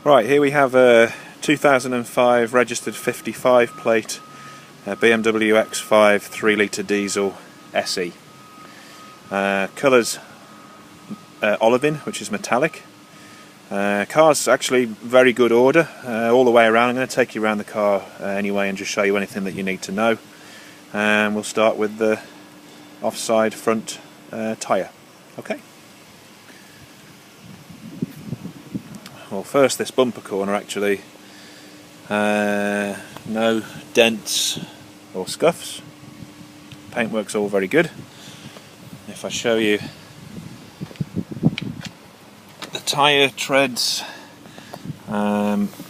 Right, here we have a 2005 registered 55 plate BMW X5 3 litre diesel SE. Colours olivine, which is metallic. Car's actually very good order all the way around. I'm going to take you around the car anyway and just show you anything that you need to know. And we'll start with the offside front tyre. Okay. Well, first this bumper corner actually, no dents or scuffs. Paintwork's all very good. If I show you the tyre treads,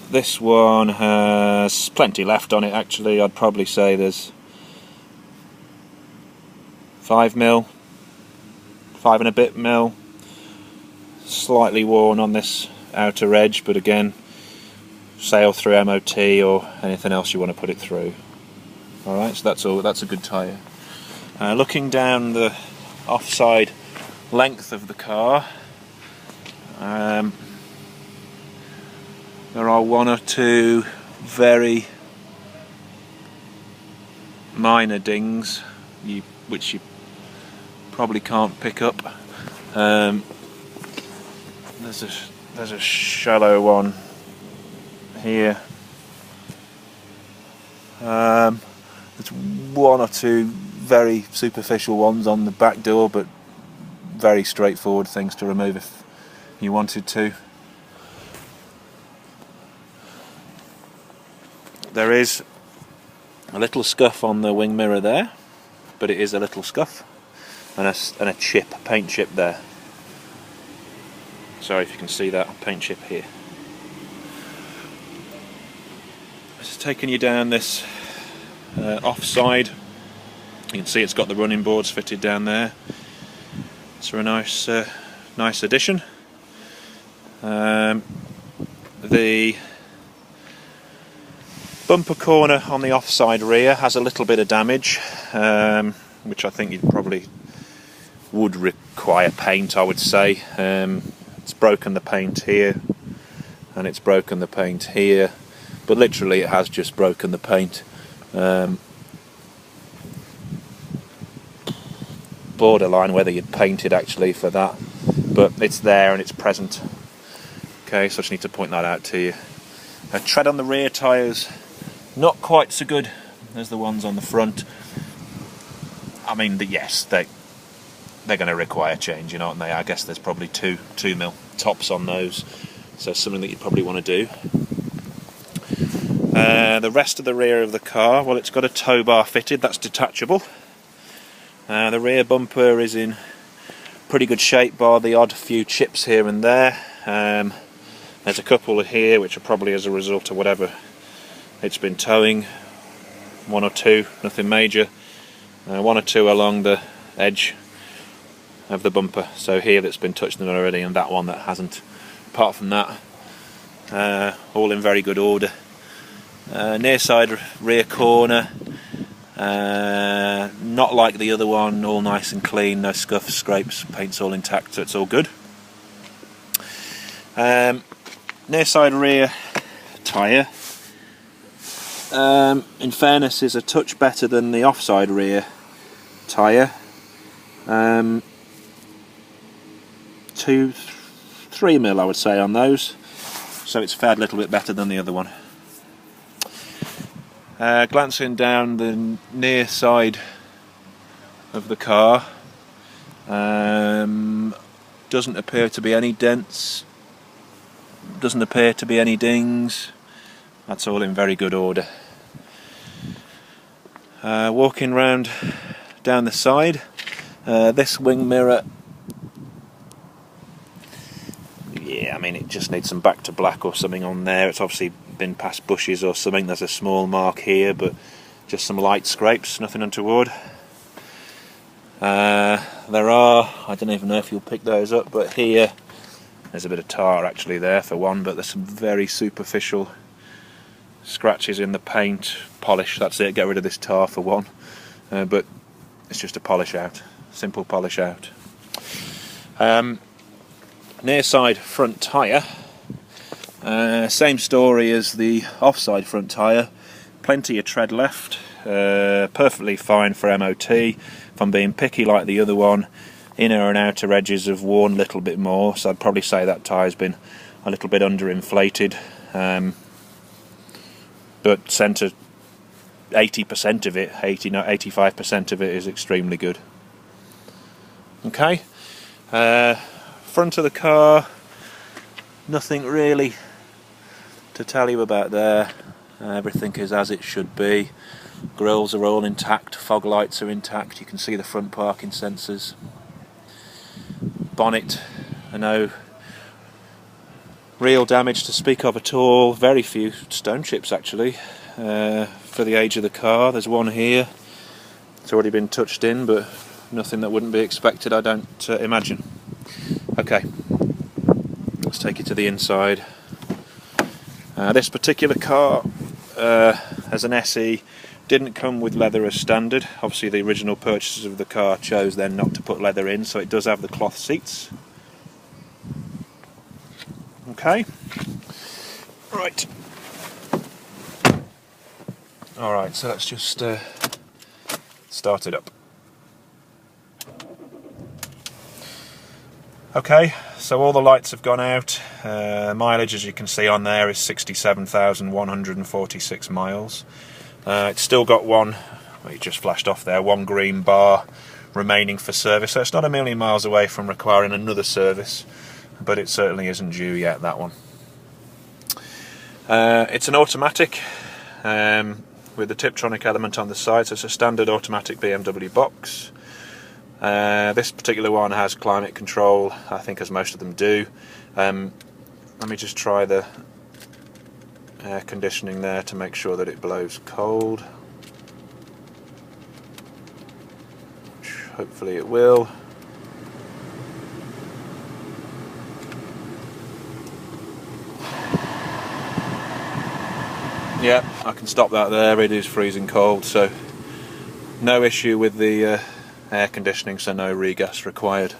this one has plenty left on it actually. I'd probably say there's 5 mil, 5 and a bit mil, slightly worn on this outer edge, but again, sail through MOT or anything else you want to put it through. Alright, so that's all. That's a good tyre. Looking down the offside length of the car, there are one or two very minor dings which you probably can't pick up. There's a shallow one here. There's one or two very superficial ones on the back door, but very straightforward things to remove if you wanted to. There is a little scuff on the wing mirror there, but it is a little scuff, and a chip, a paint chip there. Sorry if you can see that paint chip here. Just taking you down this offside. You can see it's got the running boards fitted down there. So a nice addition. The bumper corner on the offside rear has a little bit of damage, which I think you probably would require paint, I would say. It's broken the paint here, and it's broken the paint here, but literally it has just broken the paint. Borderline whether you'd painted actually for that, but it's there and it's present. Okay, so I just need to point that out to you. Tread on the rear tyres, not quite so good as the ones on the front. I mean, yes, they're going to require changing, aren't they? I guess there's probably 2 mil tops on those, so something that you probably want to do. The rest of the rear of the car, well, it's got a tow bar fitted, that's detachable. The rear bumper is in pretty good shape, bar the odd few chips here and there. There's a couple here which are probably as a result of whatever it's been towing. 1 or 2, nothing major. 1 or 2 along the edge of the bumper, so here that's been touched on already, and that one that hasn't. Apart from that, all in very good order. Near side rear corner, not like the other one, all nice and clean, no scuffs, scrapes, paint's all intact, so it's all good. Near side rear tyre, in fairness, is a touch better than the offside rear tyre. 2-3 mil I would say on those, so it's fared a little bit better than the other one. Glancing down the near side of the car, doesn't appear to be any dents, doesn't appear to be any dings. That's all in very good order. Walking round down the side, this wing mirror, yeah, I mean, it just needs some back to black or something on there. It's obviously been past bushes or something. There's a small mark here, but just some light scrapes, nothing untoward. There are, I don't even know if you'll pick those up, but here there's a bit of tar actually there for one, but there's some very superficial scratches in the paint. Polish, that's it, get rid of this tar for one. But it's just a polish out, simple polish out. Near side front tyre, Same story as the offside front tyre, plenty of tread left, perfectly fine for MOT. If I'm being picky like the other one, inner and outer edges have worn a little bit more, so I'd probably say that tyre's been a little bit underinflated, but centre 80% of it, 85% of it is extremely good. Okay, front of the car, nothing really to tell you about there. Everything is as it should be. Grills are all intact, fog lights are intact, you can see the front parking sensors. Bonnet, no real damage to speak of at all, very few stone chips actually for the age of the car. There's one here, it's already been touched in, but nothing that wouldn't be expected, I don't imagine. Okay, let's take it to the inside. This particular car, as an SE, didn't come with leather as standard. Obviously the original purchasers of the car chose then not to put leather in, so it does have the cloth seats. Okay, right. Alright, so let's just start it up. Okay, so all the lights have gone out. Mileage, as you can see on there, is 67,146 miles. It's still got one, well, it just flashed off there, one green bar remaining for service, so it's not a million miles away from requiring another service, but it certainly isn't due yet, that one. It's an automatic with the Tiptronic element on the side, so it's a standard automatic BMW box. This particular one has climate control, I think, as most of them do. Let me just try the air conditioning there to make sure that it blows cold. Which hopefully it will. Yeah, I can stop that there, it is freezing cold, so no issue with the air conditioning, so no regas required.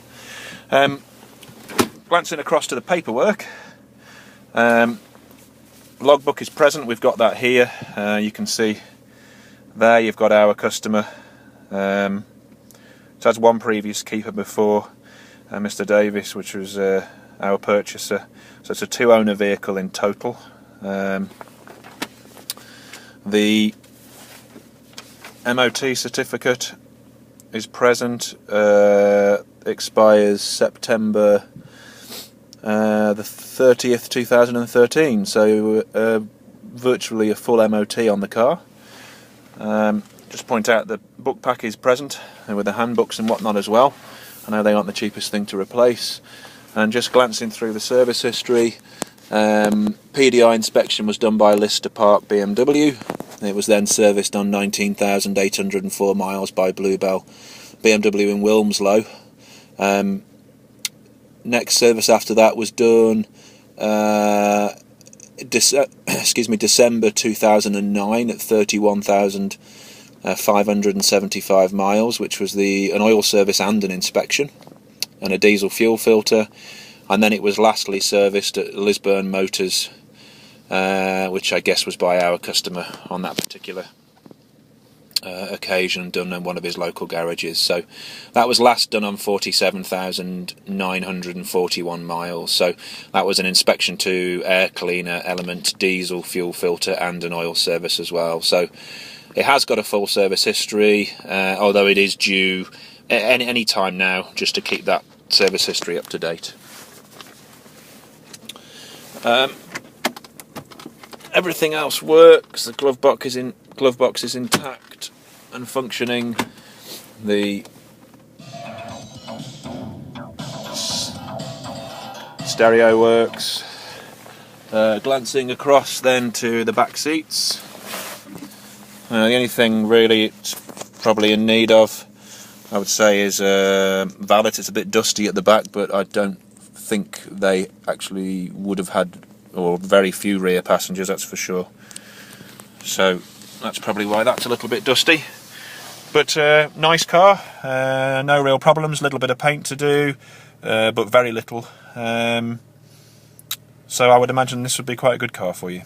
Glancing across to the paperwork, logbook is present, we've got that here. You can see there you've got our customer. It has one previous keeper before, Mr. Davis, which was our purchaser, so it's a two-owner vehicle in total. The MOT certificate is present, expires September the 30th 2013, so virtually a full MOT on the car. Just point out the book pack is present with the handbooks and whatnot as well. I know they aren't the cheapest thing to replace. And just glancing through the service history, PDI inspection was done by Lister Park BMW. It was then serviced on 19,804 miles by Bluebell BMW in Wilmslow. Next service after that was done December 2009 at 31,575 miles, which was an oil service and an inspection and a diesel fuel filter. And then it was lastly serviced at Lisburn Motors, which I guess was by our customer on that particular occasion, done in one of his local garages. So that was last done on 47,941 miles. So that was an inspection to air cleaner, element, diesel fuel filter and an oil service as well. So it has got a full service history, although it is due any time now, just to keep that service history up to date. Everything else works. The glove box is intact and functioning. The stereo works. Glancing across then to the back seats, the only thing really it's probably in need of, I would say, is valet. It's a bit dusty at the back, but I don't think they actually would have had, or very few rear passengers, that's for sure. So that's probably why that's a little bit dusty. But nice car, no real problems, a little bit of paint to do, but very little. So I would imagine this would be quite a good car for you.